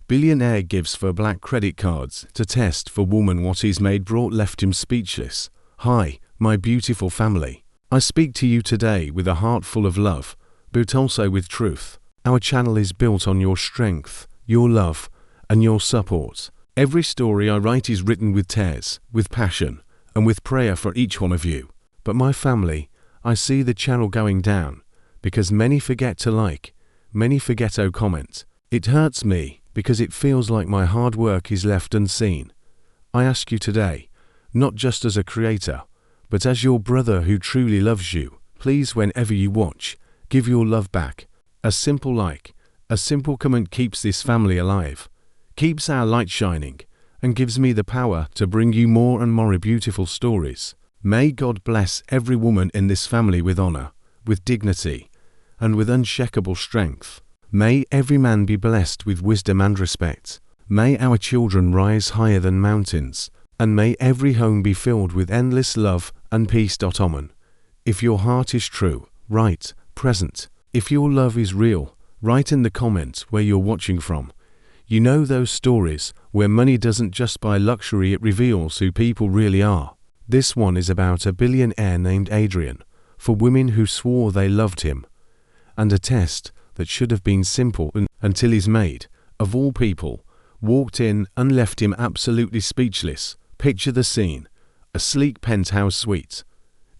Billionaire gives for black credit cards to test for woman what his maid brought left him speechless. Hi, my beautiful family. I speak to you today with a heart full of love, but also with truth. Our channel is built on your strength, your love, and your support. Every story I write is written with tears, with passion, and with prayer for each one of you. But my family, I see the channel going down, because many forget to like, many forget to comment. It hurts me, because it feels like my hard work is left unseen. I ask you today, not just as a creator, but as your brother who truly loves you, please whenever you watch, give your love back. A simple like, a simple comment keeps this family alive, keeps our light shining, and gives me the power to bring you more and more beautiful stories. May God bless every woman in this family with honor, with dignity, and with unshakable strength. May every man be blessed with wisdom and respect. May our children rise higher than mountains, and may every home be filled with endless love and peace. Amen. If your heart is true, write, present. If your love is real, write in the comment where you're watching from. You know those stories where money doesn't just buy luxury, it reveals who people really are. This one is about a billionaire named Adrian, for women who swore they loved him, and a test that should have been simple until his maid, of all people, walked in and left him absolutely speechless. Picture the scene: a sleek penthouse suite,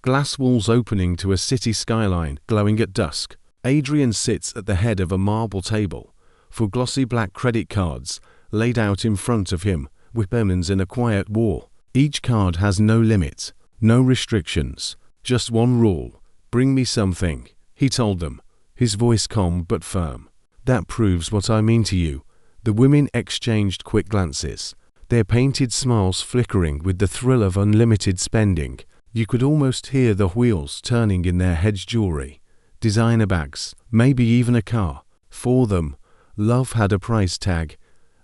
glass walls opening to a city skyline glowing at dusk. Adrian sits at the head of a marble table, full glossy black credit cards laid out in front of him, with diamonds in a quiet war. Each card has no limit, no restrictions, just one rule: bring me something, he told them, his voice calm but firm. That proves what I mean to you. The women exchanged quick glances, their painted smiles flickering with the thrill of unlimited spending. You could almost hear the wheels turning in their heads. Jewelry, designer bags, maybe even a car. For them, love had a price tag,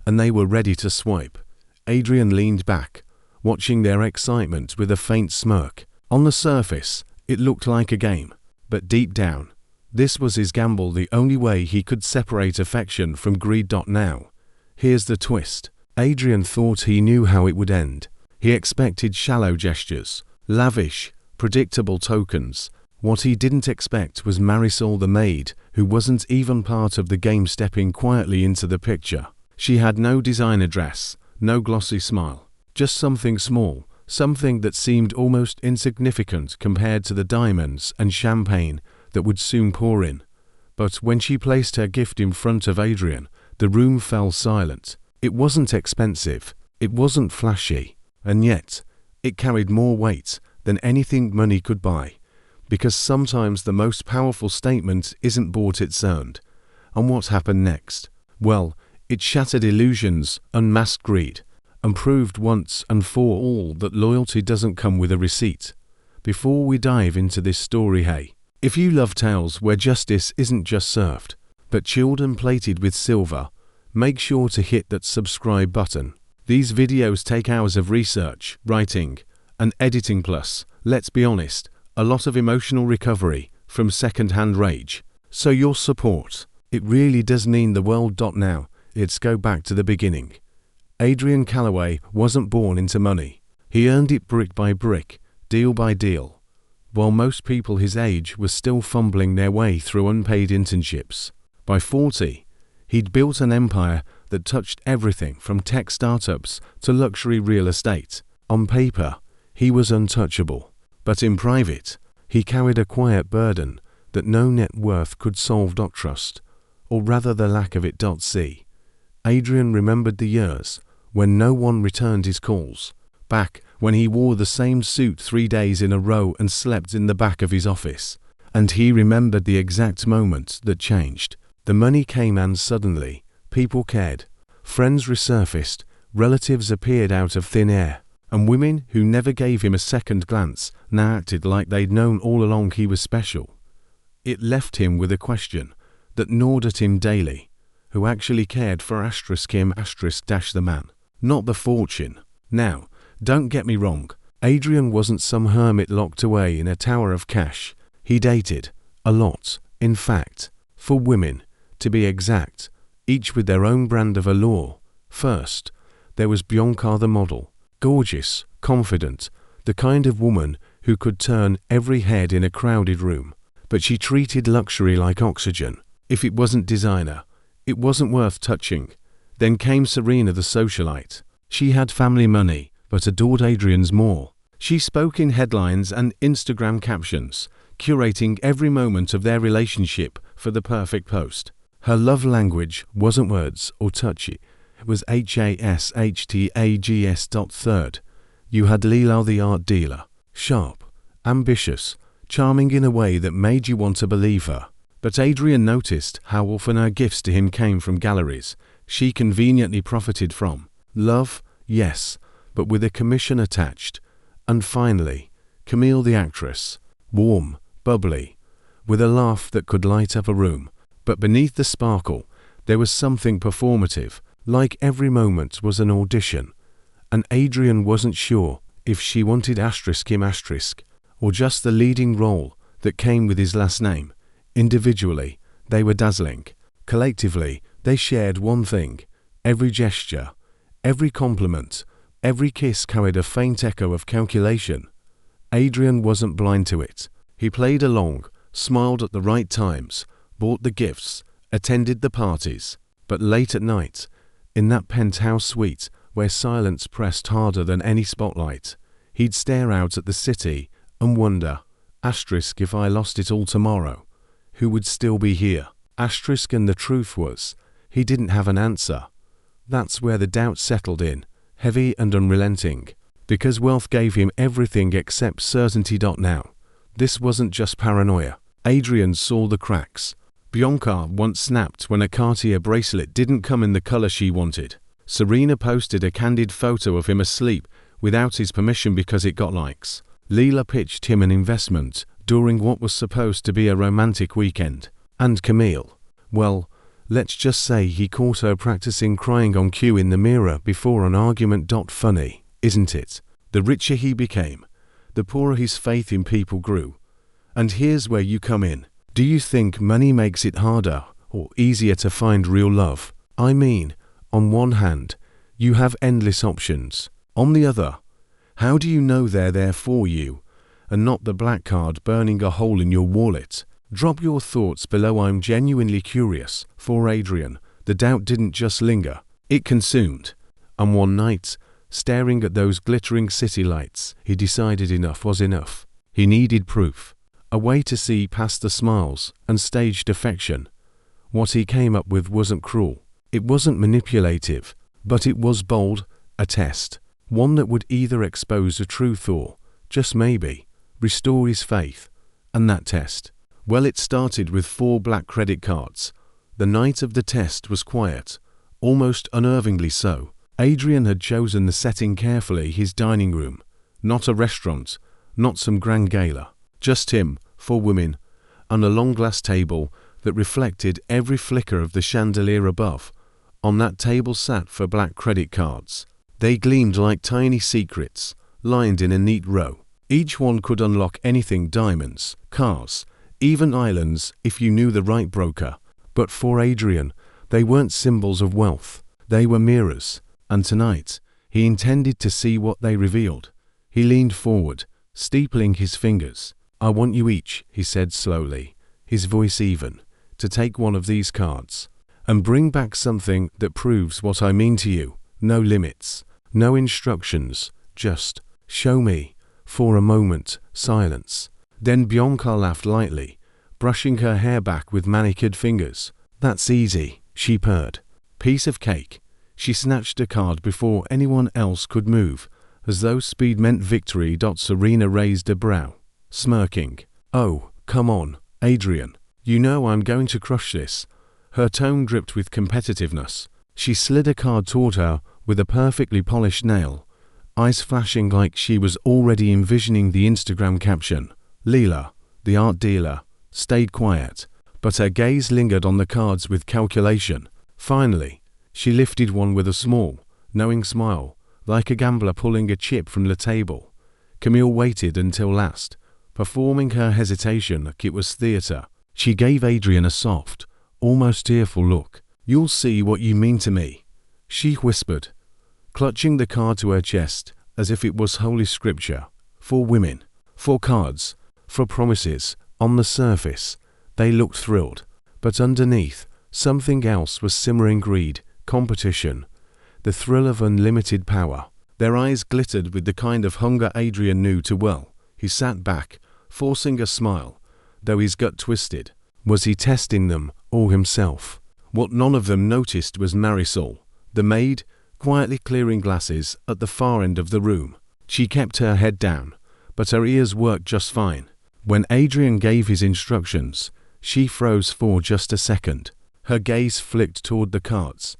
and they were ready to swipe. Adrian leaned back, watching their excitement with a faint smirk. On the surface, it looked like a game, but deep down, this was his gamble, the only way he could separate affection from greed. Now, here's the twist. Adrian thought he knew how it would end. He expected shallow gestures, lavish, predictable tokens. What he didn't expect was Marisol the maid, who wasn't even part of the game, stepping quietly into the picture. She had no designer dress, no glossy smile, just something small, something that seemed almost insignificant compared to the diamonds and champagne that would soon pour in. But when she placed her gift in front of Adrian, the room fell silent. It wasn't expensive, it wasn't flashy, and yet it carried more weight than anything money could buy. Because sometimes the most powerful statement isn't bought, it's earned. And what happened next? Well, it shattered illusions, unmasked greed, and proved once and for all that loyalty doesn't come with a receipt. Before we dive into this story, hey, if you love tales where justice isn't just served, but chilled and plated with silver, make sure to hit that subscribe button. These videos take hours of research, writing, and editing, plus, let's be honest, a lot of emotional recovery from second-hand rage. So your support, it really does mean the world. Now, let's go back to the beginning. Adrian Calloway wasn't born into money. He earned it brick by brick, deal by deal, while most people his age were still fumbling their way through unpaid internships. By 40, he'd built an empire that touched everything from tech startups to luxury real estate. On paper, he was untouchable, but in private, he carried a quiet burden that no net worth could solve. Trust, or rather the lack of it. See, Adrian remembered the years when no one returned his calls, back when he wore the same suit 3 days in a row and slept in the back of his office. And he remembered the exact moment that changed. The money came, and suddenly, people cared. Friends resurfaced, relatives appeared out of thin air, and women who never gave him a second glance now acted like they'd known all along he was special. It left him with a question that gnawed at him daily: who actually cared for him the man, not the fortune? Now, don't get me wrong, Adrian wasn't some hermit locked away in a tower of cash. He dated a lot, in fact, for women, to be exact, each with their own brand of allure. First, there was Bianca the model, gorgeous, confident, the kind of woman who could turn every head in a crowded room. But she treated luxury like oxygen. If it wasn't designer, it wasn't worth touching. Then came Serena the socialite. She had family money, but adored Adrian's more. She spoke in headlines and Instagram captions, curating every moment of their relationship for the perfect post. Her love language wasn't words or touchy. It was HASHTAGS. Third, you had Leela the art dealer. Sharp, ambitious, charming in a way that made you want to believe her. But Adrian noticed how often her gifts to him came from galleries she conveniently profited from. Love, yes, but with a commission attached. And finally, Camille the actress, warm, bubbly, with a laugh that could light up a room. But beneath the sparkle, there was something performative, like every moment was an audition. And Adrian wasn't sure if she wanted him or just the leading role that came with his last name. Individually, they were dazzling. Collectively, they shared one thing. Every gesture, every compliment, every kiss carried a faint echo of calculation. Adrian wasn't blind to it. He played along, smiled at the right times, bought the gifts, attended the parties. But late at night, in that penthouse suite where silence pressed harder than any spotlight, he'd stare out at the city and wonder, if I lost it all tomorrow, who would still be here? And the truth was, he didn't have an answer. That's where the doubt settled in, heavy and unrelenting, because wealth gave him everything except certainty. Now, this wasn't just paranoia. Adrian saw the cracks. Bianca once snapped when a Cartier bracelet didn't come in the color she wanted. Serena posted a candid photo of him asleep without his permission because it got likes. Leela pitched him an investment during what was supposed to be a romantic weekend. And Camille, well, let's just say he caught her practicing crying on cue in the mirror before an argument. Funny, isn't it? The richer he became, the poorer his faith in people grew. And here's where you come in. Do you think money makes it harder or easier to find real love? I mean, on one hand, you have endless options. On the other, how do you know they're there for you and not the black card burning a hole in your wallet? Drop your thoughts below. I'm genuinely curious. For Adrian, the doubt didn't just linger, it consumed. And one night, staring at those glittering city lights, he decided enough was enough. He needed proof, a way to see past the smiles and staged affection. What he came up with wasn't cruel, it wasn't manipulative, but it was bold, a test. One that would either expose the truth or, just maybe, restore his faith. And that test? Well, it started with 4 black credit cards. The night of the test was quiet, almost unnervingly so. Adrian had chosen the setting carefully, his dining room. Not a restaurant, not some grand gala. Just him, 4 women, and a long glass table that reflected every flicker of the chandelier above. On that table sat 4 black credit cards. They gleamed like tiny secrets, lined in a neat row. Each one could unlock anything: diamonds, cars, even islands if you knew the right broker. But for Adrian, they weren't symbols of wealth. They were mirrors. And tonight, he intended to see what they revealed. He leaned forward, steepling his fingers. I want you each, he said slowly, his voice even, to take one of these cards and bring back something that proves what I mean to you. No limits. No instructions, just, show me. For a moment, silence. Then Bianca laughed lightly, brushing her hair back with manicured fingers. That's easy, she purred. Piece of cake. She snatched a card before anyone else could move, as though speed meant victory. Serena raised a brow, smirking. Oh, come on, Adrian. You know I'm going to crush this. Her tone dripped with competitiveness. She slid a card toward her with a perfectly polished nail, eyes flashing like she was already envisioning the Instagram caption. Leela, the art dealer, stayed quiet, but her gaze lingered on the cards with calculation. Finally, she lifted one with a small, knowing smile, like a gambler pulling a chip from the table. Camille waited until last, performing her hesitation like it was theatre. She gave Adrian a soft, almost tearful look. You'll see what you mean to me, she whispered, clutching the card to her chest as if it was holy scripture. 4 women, 4 cards, 4 promises. On the surface, they looked thrilled, but underneath, something else was simmering: greed, competition, the thrill of unlimited power. Their eyes glittered with the kind of hunger Adrian knew too well. He sat back, forcing a smile, though his gut twisted. Was he testing them, or himself? What none of them noticed was Marisol, the maid, quietly clearing glasses at the far end of the room. She kept her head down, but her ears worked just fine. When Adrian gave his instructions, she froze for just a second. Her gaze flicked toward the cards,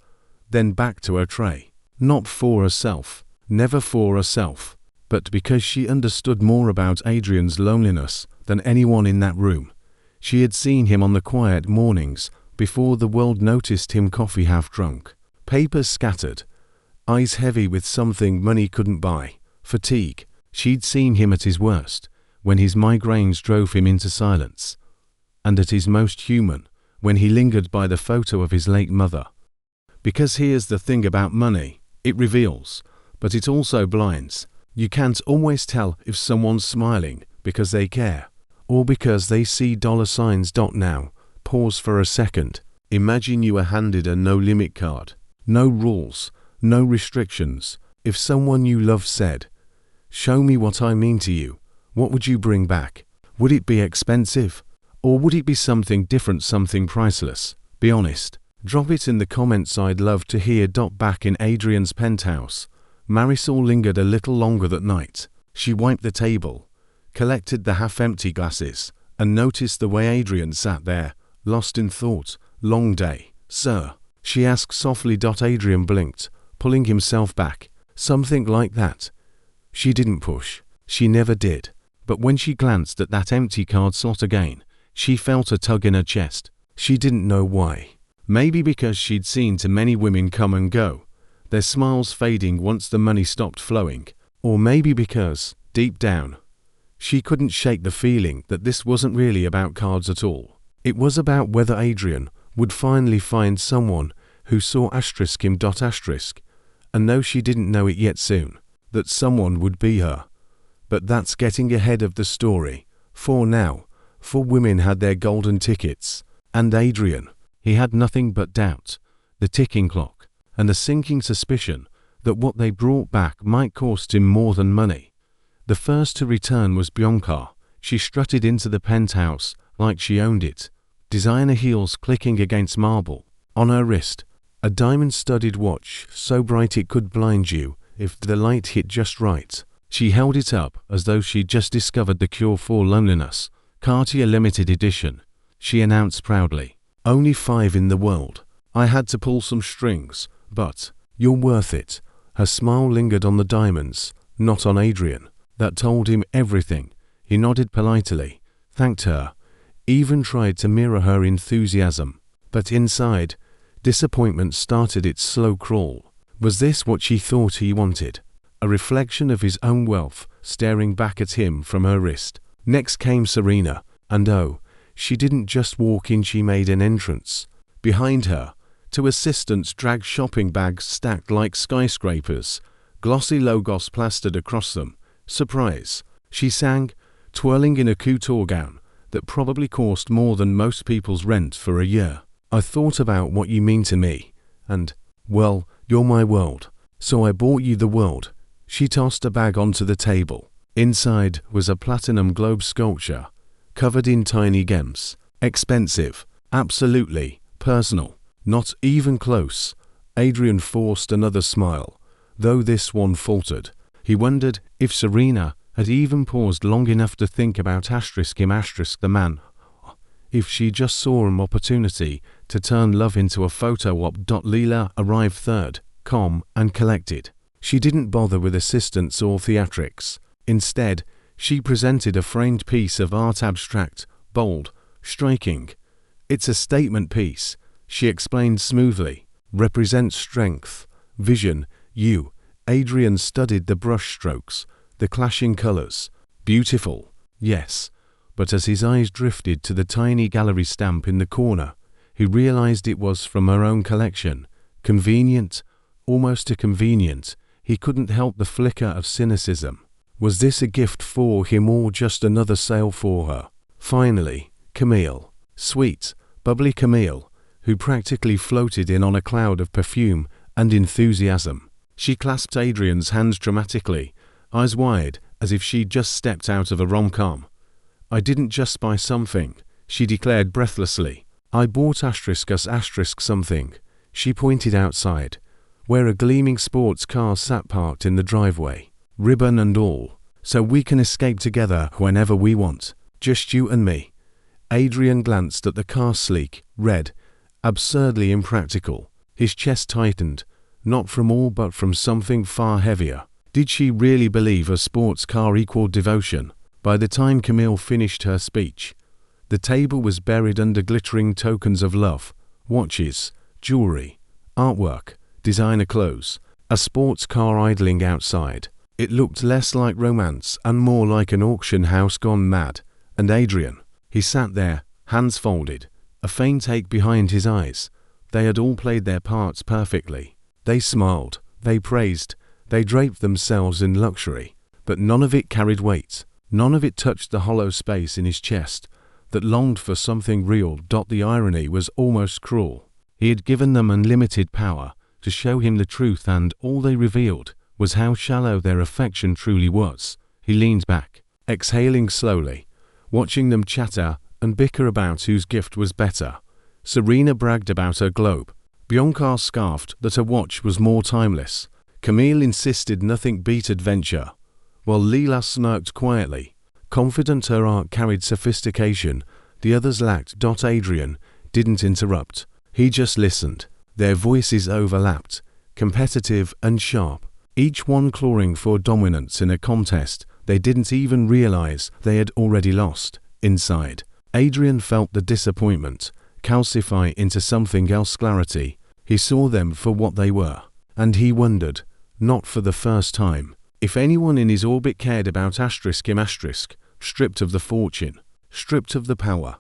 then back to her tray. Not for herself, never for herself, but because she understood more about Adrian's loneliness than anyone in that room. She had seen him on the quiet mornings before the world noticed him, coffee half drunk, papers scattered, eyes heavy with something money couldn't buy, fatigue. She'd seen him at his worst, when his migraines drove him into silence, and at his most human, when he lingered by the photo of his late mother. Because here's the thing about money, it reveals, but it also blinds. You can't always tell if someone's smiling because they care, or because they see dollar signs. Now, pause for a second. Imagine you were handed a no-limit card. No rules, no restrictions. If someone you love said, "Show me what I mean to you," what would you bring back? Would it be expensive? Or would it be something different, something priceless? Be honest. Drop it in the comments. I'd love to hear. Back in Adrian's penthouse, Marisol lingered a little longer that night. She wiped the table, collected the half-empty glasses, and noticed the way Adrian sat there, lost in thought. "Long day, sir?" she asked softly. Adrian blinked, pulling himself back. "Something like that." She didn't push. She never did. But when she glanced at that empty card slot again, she felt a tug in her chest. She didn't know why. Maybe because she'd seen too many women come and go, their smiles fading once the money stopped flowing. Or maybe because, deep down, she couldn't shake the feeling that this wasn't really about cards at all. It was about whether Adrian would finally find someone who saw him. And though she didn't know it yet, soon, that someone would be her. But that's getting ahead of the story. For now, 4 women had their golden tickets, and Adrian, he had nothing but doubt, the ticking clock, and the sinking suspicion that what they brought back might cost him more than money. The first to return was Bianca. She strutted into the penthouse like she owned it, designer heels clicking against marble. On her wrist, a diamond-studded watch so bright it could blind you if the light hit just right. She held it up as though she'd just discovered the cure for loneliness. "Cartier limited edition," she announced proudly. "Only 5 in the world. I had to pull some strings, but you're worth it." Her smile lingered on the diamonds, not on Adrian. That told him everything. He nodded politely, thanked her, even tried to mirror her enthusiasm. But inside, disappointment started its slow crawl. Was this what she thought he wanted? A reflection of his own wealth staring back at him from her wrist. Next came Serena, and oh, she didn't just walk in, she made an entrance. Behind her, 2 assistants dragged shopping bags stacked like skyscrapers, glossy logos plastered across them. "Surprise," she sang, twirling in a couture gown that probably cost more than most people's rent for a year. "I thought about what you mean to me, and, well, you're my world, so I bought you the world." She tossed a bag onto the table. Inside was a platinum globe sculpture, covered in tiny gems. Expensive, absolutely, personal, not even close. Adrian forced another smile, though this one faltered. He wondered if Serena had even paused long enough to think about him, the man. If she just saw an opportunity to turn love into a photo op. Leela arrived third, calm and collected. She didn't bother with assistants or theatrics. Instead, she presented a framed piece of art, abstract, bold, striking. "It's a statement piece," she explained smoothly. "Represents strength, vision, you." Adrian studied the brush strokes, the clashing colors. Beautiful, yes, but as his eyes drifted to the tiny gallery stamp in the corner, He realized it was from her own collection. Convenient, almost too convenient. He couldn't help the flicker of cynicism. Was this a gift for him or just another sale for her? Finally, Camille. Sweet, bubbly Camille, who practically floated in on a cloud of perfume and enthusiasm. She clasped Adrian's hands dramatically, eyes wide as if she'd just stepped out of a rom-com. I didn't just buy something, she declared breathlessly. I bought *** something. She pointed outside, where a gleaming sports car sat parked in the driveway, ribbon and all, so we can escape together whenever we want, just you and me. Adrian glanced at the car's sleek, red, absurdly impractical. His chest tightened, not from all but from something far heavier. Did she really believe a sports car equaled devotion? By the time Camille finished her speech, the table was buried under glittering tokens of love, watches, jewelry, artwork, designer clothes, a sports car idling outside. It looked less like romance and more like an auction house gone mad. And Adrian, he sat there, hands folded, a faint ache behind his eyes. They had all played their parts perfectly. They smiled, they praised, they draped themselves in luxury, but none of it carried weight. None of it touched the hollow space in his chest that longed for something real. The irony was almost cruel. He had given them unlimited power to show him the truth, and all they revealed was how shallow their affection truly was. He leaned back, exhaling slowly, watching them chatter and bicker about whose gift was better. Serena bragged about her globe. Bianca scoffed that her watch was more timeless. Camille insisted nothing beat adventure, while Leela smirked quietly, confident her art carried sophistication the others lacked. Adrian didn't interrupt. He just listened. Their voices overlapped, competitive and sharp, each one clawing for dominance in a contest they didn't even realize they had already lost. Inside, Adrian felt the disappointment calcify into something else. Clarity. He saw them for what they were, and he wondered, not for the first time, if anyone in his orbit cared about him. Stripped of the fortune, stripped of the power,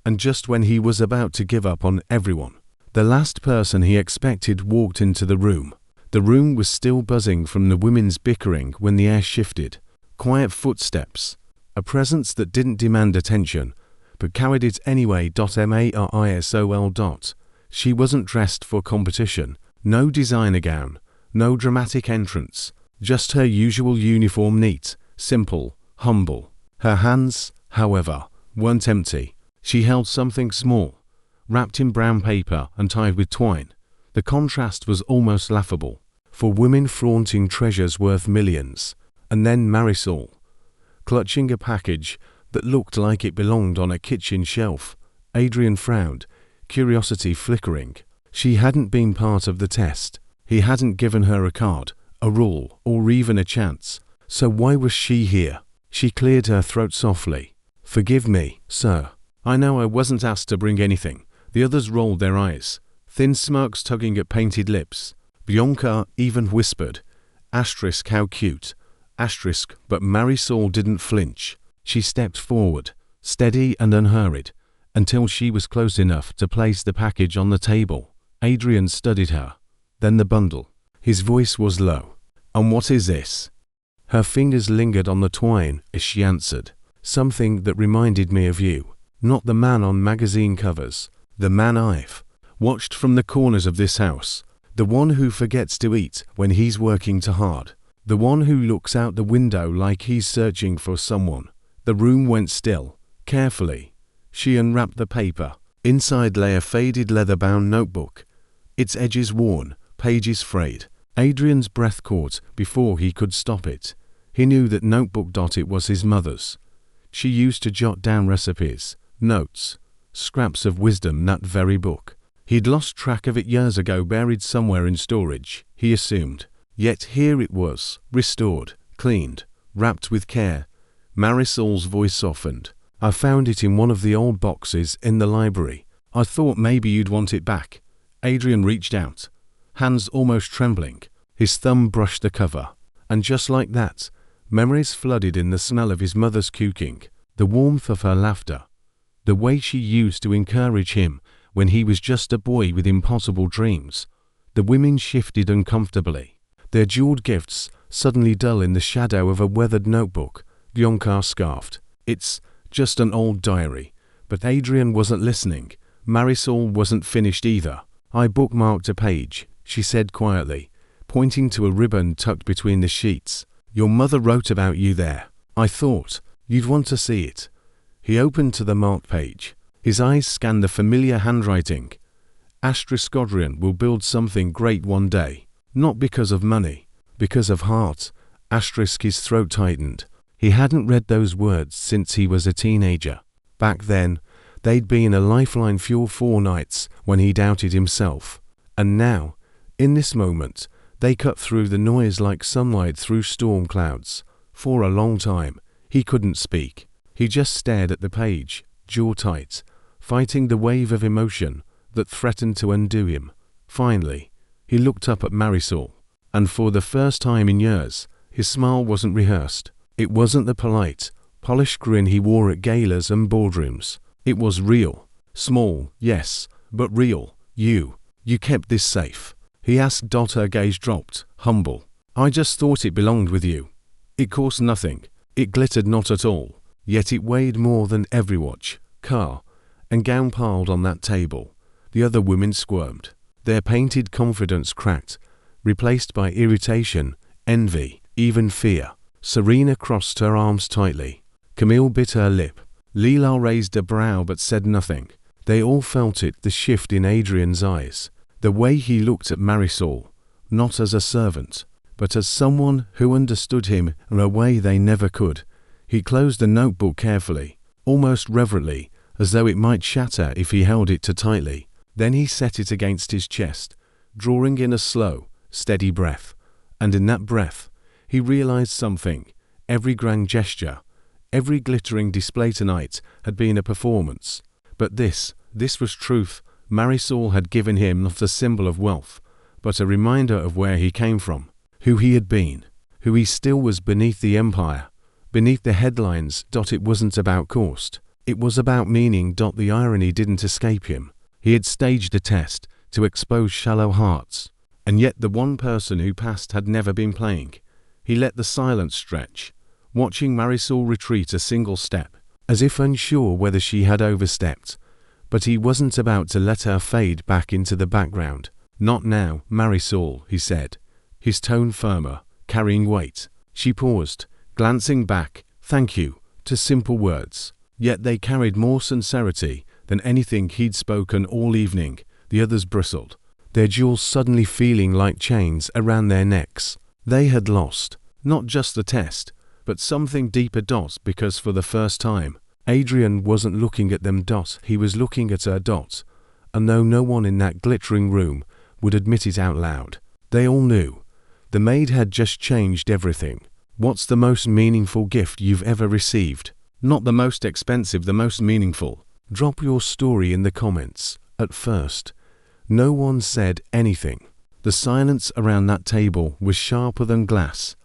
and just when he was about to give up on everyone, the last person he expected walked into the room. The room was still buzzing from the women's bickering when the air shifted. Quiet footsteps, a presence that didn't demand attention, but carried it anyway. Marisol. She wasn't dressed for competition, no designer gown, no dramatic entrance, just her usual uniform, neat, simple, humble. Her hands, however, weren't empty. She held something small, wrapped in brown paper and tied with twine. The contrast was almost laughable. For women flaunting treasures worth millions. And then Marisol, clutching a package that looked like it belonged on a kitchen shelf. Adrian frowned, curiosity flickering. She hadn't been part of the test. He hadn't given her a card, a rule, or even a chance. So why was she here? She cleared her throat softly. Forgive me, sir. I know I wasn't asked to bring anything. The others rolled their eyes, thin smirks tugging at painted lips. Bianca even whispered, how cute. But Marisol didn't flinch. She stepped forward, steady and unhurried, until she was close enough to place the package on the table. Adrian studied her, then the bundle. His voice was low. And what is this? Her fingers lingered on the twine as she answered. Something that reminded me of you. Not the man on magazine covers. The man I've watched from the corners of this house. The one who forgets to eat when he's working too hard. The one who looks out the window like he's searching for someone. The room went still. Carefully, she unwrapped the paper. Inside lay a faded leather-bound notebook, its edges worn, pages frayed. Adrian's breath caught before he could stop it. He knew that notebook. It was his mother's. She used to jot down recipes, notes, scraps of wisdom. That very book. He'd lost track of it years ago, buried somewhere in storage, he assumed. Yet here it was, restored, cleaned, wrapped with care. Marisol's voice softened. I found it in one of the old boxes in the library. I thought maybe you'd want it back. Adrian reached out, hands almost trembling. His thumb brushed the cover. And just like that, memories flooded in. The smell of his mother's cooking, the warmth of her laughter, the way she used to encourage him when he was just a boy with impossible dreams. The women shifted uncomfortably, their jeweled gifts suddenly dull in the shadow of a weathered notebook. Billionaire scoffed. "It's just an old diary." But Adrian wasn't listening. Marisol wasn't finished either. "I bookmarked a page," she said quietly, pointing to a ribbon tucked between the sheets. "Your mother wrote about you there. I thought you'd want to see it." He opened to the marked page. His eyes scanned the familiar handwriting. "Adrian will build something great one day. Not because of money, because of heart." His throat tightened. He hadn't read those words since he was a teenager. Back then, they'd been a lifeline fuel for nights when he doubted himself. And now, in this moment, they cut through the noise like sunlight through storm clouds. For a long time, he couldn't speak. He just stared at the page, jaw tight, fighting the wave of emotion that threatened to undo him. Finally, he looked up at Marisol, and for the first time in years, his smile wasn't rehearsed. It wasn't the polite, polished grin he wore at galas and boardrooms. It was real. Small, yes, but real. You kept this safe?" he asked. Her gaze dropped, humble. "I just thought it belonged with you. It cost nothing. It glittered not at all. Yet it weighed more than every watch, car, and gown piled on that table." The other women squirmed. Their painted confidence cracked, replaced by irritation, envy, even fear. Serena crossed her arms tightly. Camille bit her lip. Leila raised a brow but said nothing. They all felt it, the shift in Adrian's eyes. The way he looked at Marisol, not as a servant, but as someone who understood him in a way they never could. He closed the notebook carefully, almost reverently, as though it might shatter if he held it too tightly. Then he set it against his chest, drawing in a slow, steady breath. And in that breath, he realized something. Every grand gesture, every glittering display tonight had been a performance. But this was truth. Marisol had given him not a symbol of wealth, but a reminder of where he came from, who he had been, who he still was beneath the empire, beneath the headlines. It wasn't about cost. It was about meaning. The irony didn't escape him. He had staged a test to expose shallow hearts, and yet the one person who passed had never been playing. He let the silence stretch, watching Marisol retreat a single step, as if unsure whether she had overstepped. But he wasn't about to let her fade back into the background. "Not now, Marisol," he said, his tone firmer, carrying weight. She paused, glancing back. "Thank you," to simple words. Yet they carried more sincerity than anything he'd spoken all evening. The others bristled, their jewels suddenly feeling like chains around their necks. They had lost, not just the test, but something deeper. Because for the first time, Adrian wasn't looking at them. He was looking at her. And though no one in that glittering room would admit it out loud, they all knew. The maid had just changed everything. What's the most meaningful gift you've ever received? Not the most expensive, the most meaningful. Drop your story in the comments. At first, no one said anything. The silence around that table was sharper than glass,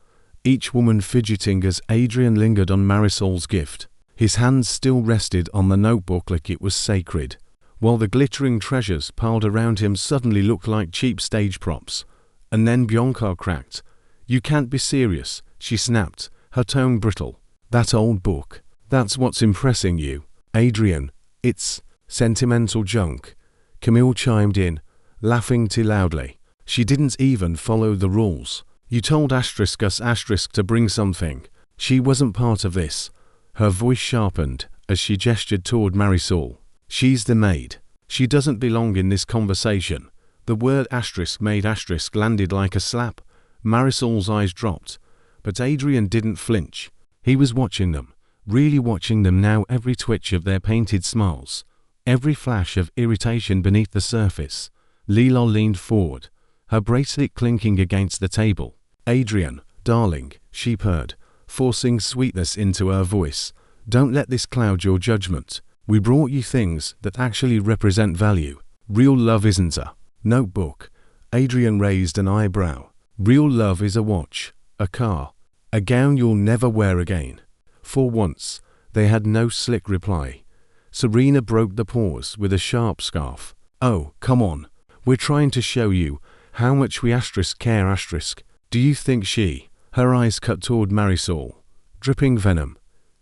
each woman fidgeting as Adrian lingered on Marisol's gift. His hands still rested on the notebook like it was sacred, while the glittering treasures piled around him suddenly looked like cheap stage props. And then Billionaire cracked. "You can't be serious," she snapped, her tone brittle. "That old book, that's what's impressing you, Adrian. It's sentimental junk." Camille chimed in, laughing too loudly. "She didn't even follow the rules. You told us to bring something. She wasn't part of this." Her voice sharpened as she gestured toward Marisol. "She's the maid. She doesn't belong in this conversation." The word made landed like a slap. Marisol's eyes dropped, but Adrian didn't flinch. He was watching them, really watching them now, every twitch of their painted smiles, every flash of irritation beneath the surface. Leila leaned forward, her bracelet clinking against the table. "Adrian, darling," she purred, forcing sweetness into her voice, "don't let this cloud your judgment. We brought you things that actually represent value. Real love isn't a notebook." Adrian raised an eyebrow. "Real love is a watch, a car, a gown you'll never wear again." For once, they had no slick reply. Serena broke the pause with a sharp scarf. Oh, come on. We're trying to show you how much we care. Do you think she, her eyes cut toward Marisol, dripping venom,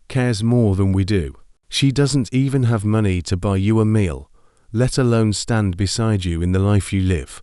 cares more than we do? She doesn't even have money to buy you a meal, let alone stand beside you in the life you live.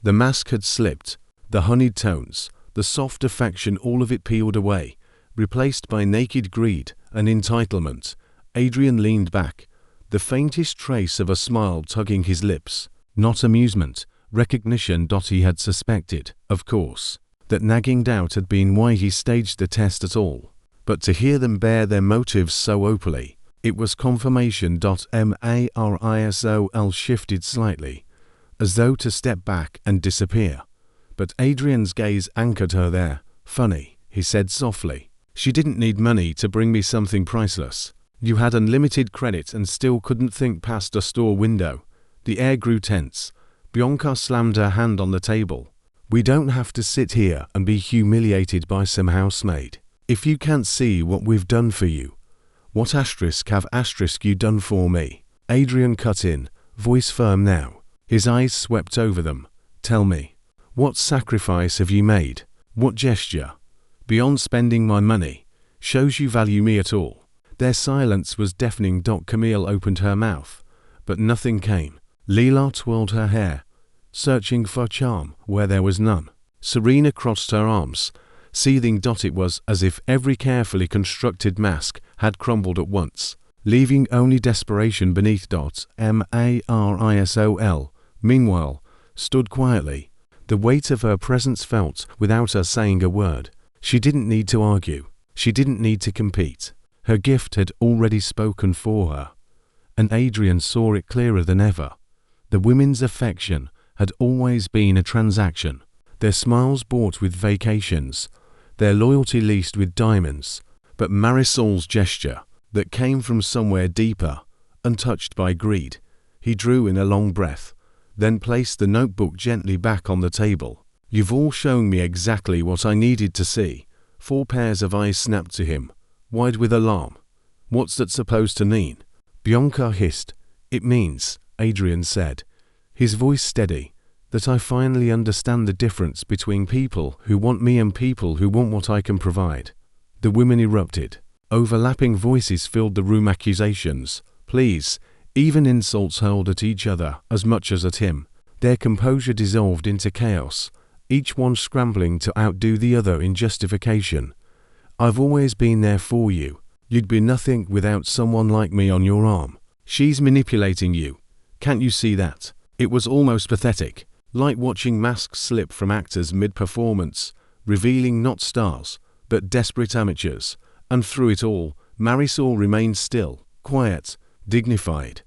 The mask had slipped, the honeyed tones, the soft affection, all of it peeled away, replaced by naked greed and entitlement. Adrian leaned back, the faintest trace of a smile tugging his lips. Not amusement, recognition. He had suspected, of course, that nagging doubt had been why he staged the test at all. But to hear them bare their motives so openly, it was confirmation. Marisol shifted slightly, as though to step back and disappear. But Adrian's gaze anchored her there. Funny, he said softly. She didn't need money to bring me something priceless. You had unlimited credit and still couldn't think past a store window. The air grew tense. Bianca slammed her hand on the table. We don't have to sit here and be humiliated by some housemaid. If you can't see what we've done for you, what have you done for me? Adrian cut in, voice firm now. His eyes swept over them. Tell me, what sacrifice have you made? What gesture, beyond spending my money, shows you value me at all? Their silence was deafening. Camille opened her mouth, but nothing came. Leela twirled her hair, searching for charm where there was none. Serena crossed her arms, seething. It was as if every carefully constructed mask had crumbled at once, leaving only desperation beneath. Marisol, meanwhile, stood quietly, the weight of her presence felt without her saying a word. She didn't need to argue. She didn't need to compete. Her gift had already spoken for her, and Adrian saw it clearer than ever. The women's affection had always been a transaction, their smiles bought with vacations, their loyalty leased with diamonds. But Marisol's gesture, that came from somewhere deeper, untouched by greed. He drew in a long breath, then placed the notebook gently back on the table. You've all shown me exactly what I needed to see. 4 pairs of eyes snapped to him, wide with alarm. What's that supposed to mean? Bianca hissed. It means, Adrian said, his voice steady, that I finally understand the difference between people who want me and people who want what I can provide. The women erupted. Overlapping voices filled the room. Accusations, pleas, even insults hurled at each other as much as at him. Their composure dissolved into chaos, each one scrambling to outdo the other in justification. I've always been there for you. You'd be nothing without someone like me on your arm. She's manipulating you. Can't you see that? It was almost pathetic, like watching masks slip from actors mid-performance, revealing not stars, but desperate amateurs. And through it all, Marisol remained still, quiet, dignified.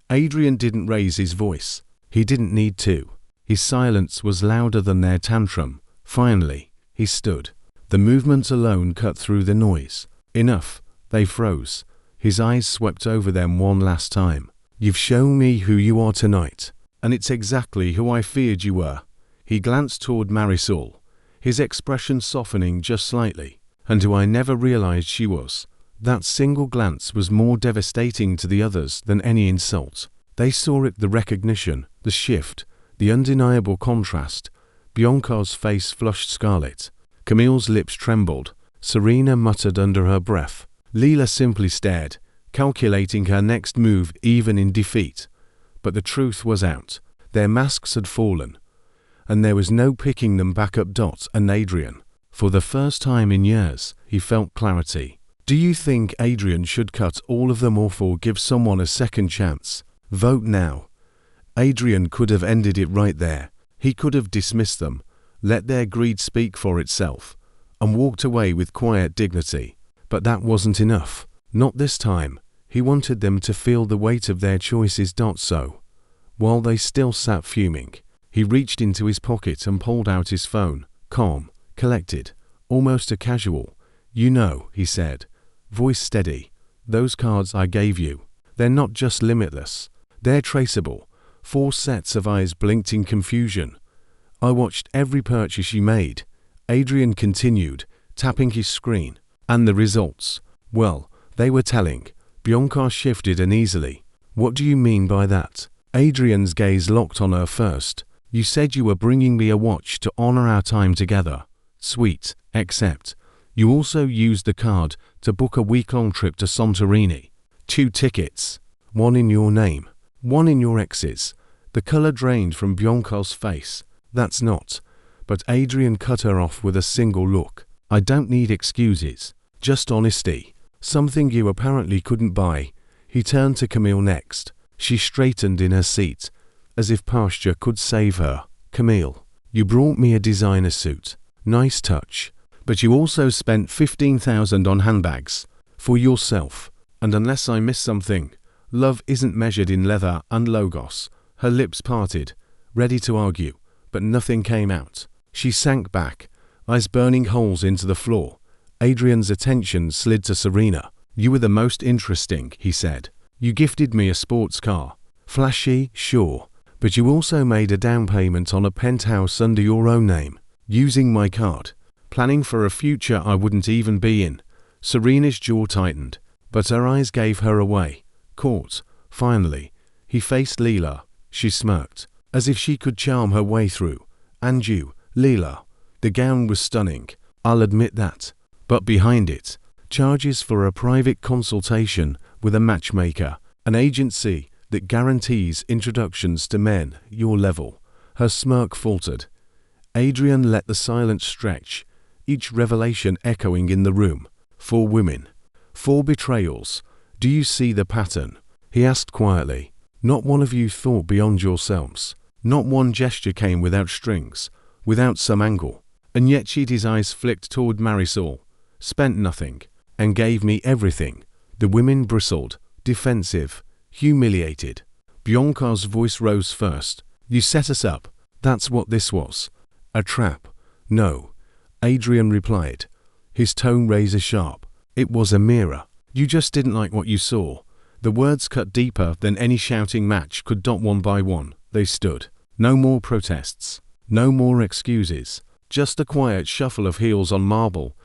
Adrian didn't raise his voice. He didn't need to. His silence was louder than their tantrum. Finally, he stood. The movement alone cut through the noise. Enough. They froze. His eyes swept over them one last time. You've shown me who you are tonight, and it's exactly who I feared you were. He glanced toward Marisol, his expression softening just slightly. And who I never realized she was. That single glance was more devastating to the others than any insult. They saw it, the recognition, the shift, the undeniable contrast. Bianca's face flushed scarlet. Camille's lips trembled. Serena muttered under her breath. Leela simply stared, calculating her next move even in defeat. But the truth was out. Their masks had fallen, and there was no picking them back up. And Adrian, for the first time in years, he felt clarity. Do you think Adrian should cut all of them off or give someone a second chance? Vote now. Adrian could have ended it right there. He could have dismissed them, let their greed speak for itself, and walked away with quiet dignity. But that wasn't enough. Not this time. He wanted them to feel the weight of their choices. So, while they still sat fuming, he reached into his pocket and pulled out his phone, calm, collected, almost a casual. You know, he said, voice steady, those cards I gave you, they're not just limitless, they're traceable. 4 sets of eyes blinked in confusion. I watched every purchase you made, Adrian continued, tapping his screen. And the results? Well, they were telling. Bianca shifted uneasily. What do you mean by that? Adrian's gaze locked on her first. You said you were bringing me a watch to honor our time together. Sweet, except you also used the card to book a week-long trip to Santorini. 2 tickets. One in your name, one in your ex's. The color drained from Bianca's face. That's not. But Adrian cut her off with a single look. I don't need excuses. Just honesty. Something you apparently couldn't buy. He turned to Camille next. She straightened in her seat, as if posture could save her. Camille, you brought me a designer suit. Nice touch. But you also spent $15,000 on handbags. For yourself. And unless I miss something, love isn't measured in leather and logos. Her lips parted, ready to argue, but nothing came out. She sank back, eyes burning holes into the floor. Adrian's attention slid to Serena. You were the most interesting, he said. You gifted me a sports car. Flashy, sure. But you also made a down payment on a penthouse under your own name, using my card, planning for a future I wouldn't even be in. Serena's jaw tightened, but her eyes gave her away. Caught, finally. He faced Leela. She smirked, as if she could charm her way through. And you, Leela. The gown was stunning, I'll admit that. But behind it, charges for a private consultation with a matchmaker, an agency that guarantees introductions to men your level. Her smirk faltered. Adrian let the silence stretch, each revelation echoing in the room. 4 women. 4 betrayals. Do you see the pattern? He asked quietly. Not one of you thought beyond yourselves. Not one gesture came without strings, without some angle. And yet Chiti's eyes flicked toward Marisol, spent nothing, and gave me everything. The women bristled, defensive, humiliated. Bianca's voice rose first. You set us up. That's what this was. A trap. No. Adrian replied, his tone razor sharp. It was a mirror. You just didn't like what you saw. The words cut deeper than any shouting match could. One by one, they stood. No more protests. No more excuses. Just a quiet shuffle of heels on marble.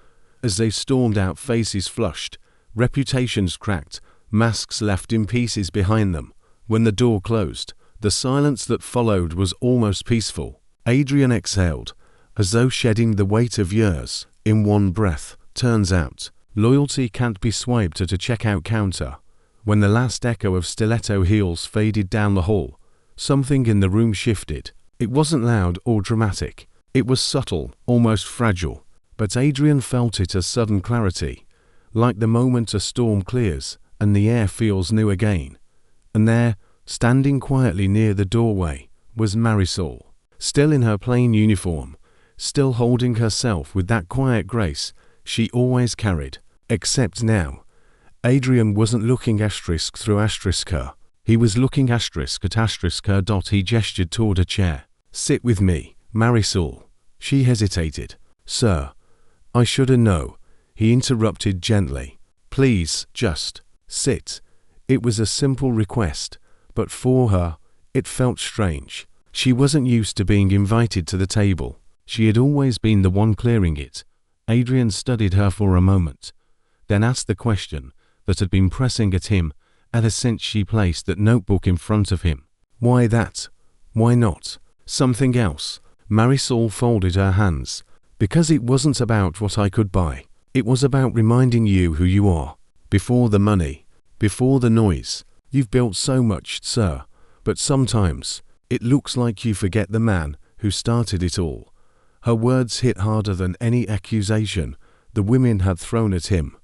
As they stormed out, faces flushed, reputations cracked, masks left in pieces behind them. When the door closed, the silence that followed was almost peaceful. Adrian exhaled, as though shedding the weight of years, in one breath. Turns out, loyalty can't be swiped at a checkout counter. When the last echo of stiletto heels faded down the hall, something in the room shifted. It wasn't loud or dramatic. It was subtle, almost fragile. But Adrian felt it as sudden clarity, like the moment a storm clears and the air feels new again. And there, standing quietly near the doorway, was Marisol, still in her plain uniform, still holding herself with that quiet grace she always carried. Except now, Adrian wasn't looking asterisk through asterisk her. He was looking asterisk at asterisk her. He gestured toward a chair. Sit with me, Marisol. She hesitated. Sir, I shoulda know. He interrupted gently. Please, just sit. It was a simple request, but for her, it felt strange. She wasn't used to being invited to the table. She had always been the one clearing it. Adrian studied her for a moment, then asked the question that had been pressing at him ever since she placed that notebook in front of him. Why that? Why not something else? Marisol folded her hands. Because it wasn't about what I could buy. It was about reminding you who you are. Before the money, before the noise. You've built so much, sir, but sometimes it looks like you forget the man who started it all. Her words hit harder than any accusation the women had thrown at him.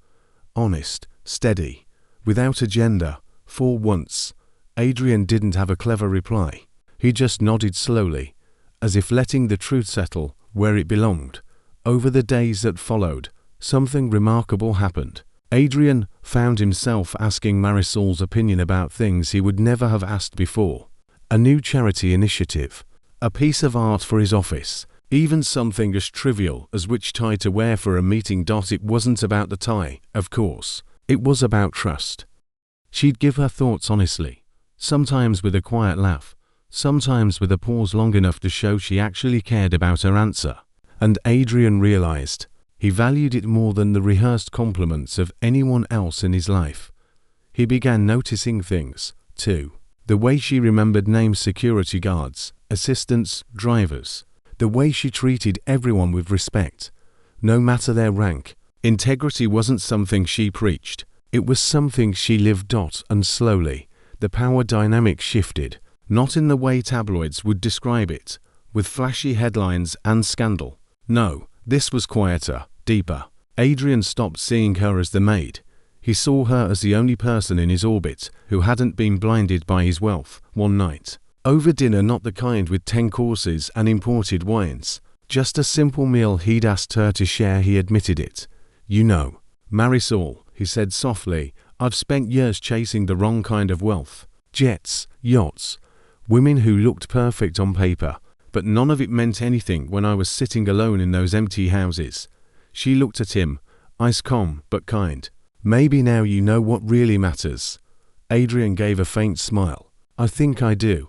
Honest, steady, without agenda. For once, Adrian didn't have a clever reply. He just nodded slowly, as if letting the truth settle where it belonged. Over the days that followed, something remarkable happened. Adrian found himself asking Marisol's opinion about things he would never have asked before. A new charity initiative, a piece of art for his office, even something as trivial as which tie to wear for a meeting. It wasn't about the tie, of course. It was about trust. She'd give her thoughts honestly, sometimes with a quiet laugh, sometimes with a pause long enough to show she actually cared about her answer. And Adrian realized he valued it more than the rehearsed compliments of anyone else in his life. He began noticing things, too. The way she remembered names, security guards, assistants, drivers. The way she treated everyone with respect, no matter their rank. Integrity wasn't something she preached. It was something she lived. And slowly, the power dynamic shifted, not in the way tabloids would describe it, with flashy headlines and scandal. No, this was quieter, deeper. Adrian stopped seeing her as the maid. He saw her as the only person in his orbit who hadn't been blinded by his wealth. One night, over dinner, not the kind with 10 courses and imported wines, just a simple meal he'd asked her to share. He admitted it. "You know, Marisol," he said softly, "I've spent years chasing the wrong kind of wealth. Jets, yachts, women who looked perfect on paper, but none of it meant anything when I was sitting alone in those empty houses." She looked at him, eyes calm but kind. "Maybe now you know what really matters." Adrian gave a faint smile. "I think I do."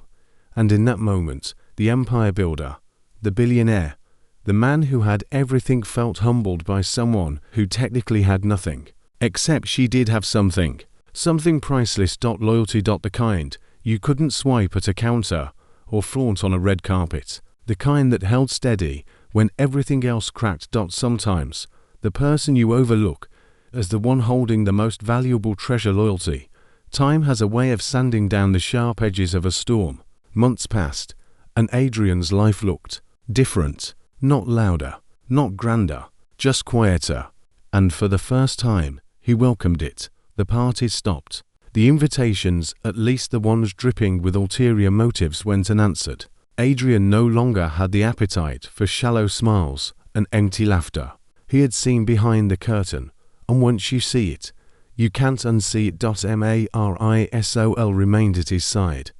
And in that moment, the empire builder, the billionaire, the man who had everything, felt humbled by someone who technically had nothing. Except she did have something. Something priceless. Loyalty. The kind you couldn't swipe at a counter or flaunt on a red carpet. The kind that held steady when everything else cracked. Sometimes, the person you overlook as the one holding the most valuable treasure. Loyalty. Time has a way of sanding down the sharp edges of a storm. Months passed, and Adrian's life looked different. Not louder, not grander, just quieter. And for the first time, he welcomed it. The parties stopped. The invitations, at least the ones dripping with ulterior motives, went unanswered. Adrian no longer had the appetite for shallow smiles and empty laughter. He had seen behind the curtain, and once you see it, you can't unsee it. Marisol remained at his side,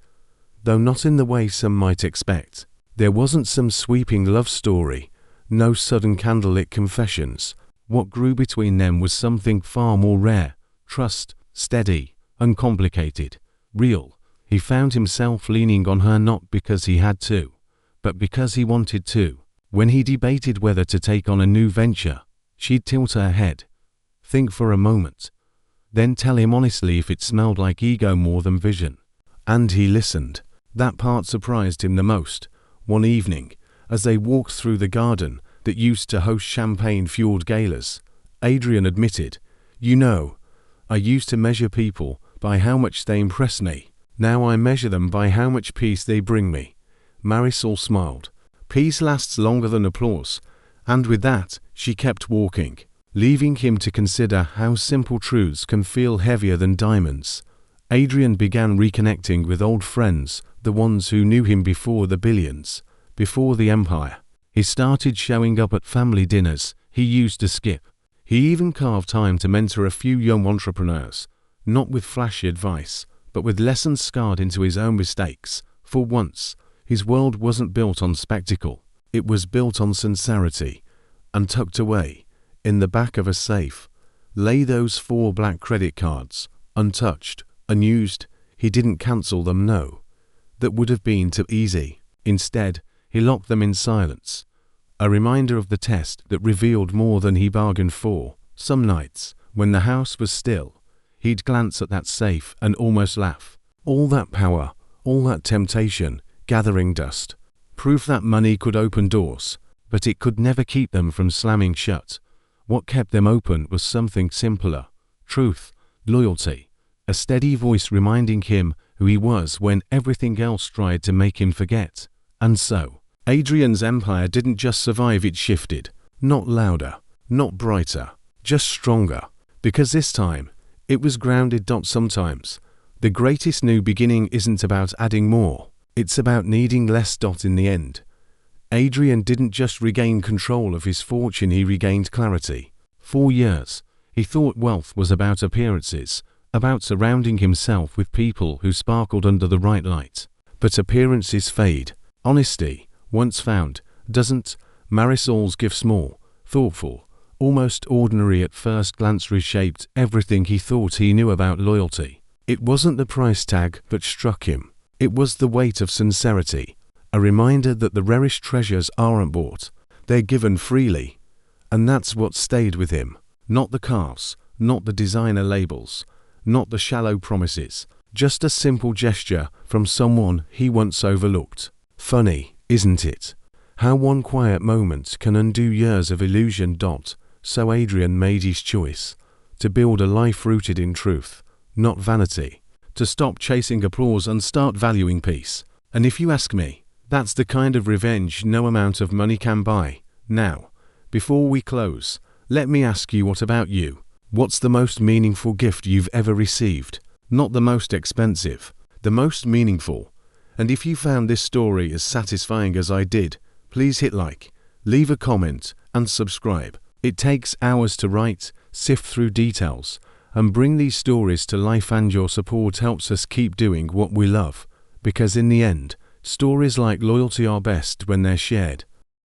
though not in the way some might expect. There wasn't some sweeping love story, no sudden candlelit confessions. What grew between them was something far more rare: trust, steady, uncomplicated, real. He found himself leaning on her not because he had to, but because he wanted to. When he debated whether to take on a new venture, she'd tilt her head, think for a moment, then tell him honestly if it smelled like ego more than vision. And he listened. That part surprised him the most. One evening, as they walked through the garden that used to host champagne-fueled galas, Adrian admitted, "You know, I used to measure people by how much they impress me. Now I measure them by how much peace they bring me." Marisol smiled. Peace lasts longer than applause. And with that, she kept walking, leaving him to consider how simple truths can feel heavier than diamonds. Adrian began reconnecting with old friends, the ones who knew him before the billions, before the empire. He started showing up at family dinners he used to skip. He even carved time to mentor a few young entrepreneurs, not with flashy advice, but with lessons scarred into his own mistakes. For once, his world wasn't built on spectacle. It was built on sincerity. And tucked away, in the back of a safe, lay those 4 black credit cards, untouched, unused. He didn't cancel them, no. That would have been too easy. Instead, he locked them in silence. A reminder of the test that revealed more than he bargained for. Some nights, when the house was still, he'd glance at that safe and almost laugh. All that power, all that temptation, gathering dust. Proof that money could open doors, but it could never keep them from slamming shut. What kept them open was something simpler: truth, loyalty, a steady voice reminding him who he was when everything else tried to make him forget. And so, Adrian's empire didn't just survive, it shifted. Not louder, not brighter, just stronger. Because this time, it was grounded. Sometimes, the greatest new beginning isn't about adding more, it's about needing less. In the end, Adrian didn't just regain control of his fortune, he regained clarity. For years, he thought wealth was about appearances, about surrounding himself with people who sparkled under the right light. But appearances fade. Honesty, once found, doesn't. Marisol's gift, small, thoughtful, almost ordinary at first glance, reshaped everything he thought he knew about loyalty. It wasn't the price tag that struck him. It was the weight of sincerity, a reminder that the rarest treasures aren't bought, they're given freely. And that's what stayed with him. Not the cars, not the designer labels, not the shallow promises, Just a simple gesture from someone he once overlooked. Funny, isn't it? How one quiet moment can undo years of illusion. So Adrian made his choice to build a life rooted in truth, not vanity, to stop chasing applause and start valuing peace. And if you ask me, that's the kind of revenge no amount of money can buy. Now, before we close, let me ask you, what about you? What's the most meaningful gift you've ever received? Not the most expensive, the most meaningful. And if you found this story as satisfying as I did, please hit like, leave a comment, and subscribe. It takes hours to write, sift through details, and bring these stories to life, and your support helps us keep doing what we love. Because in the end, stories like loyalty are best when they're shared.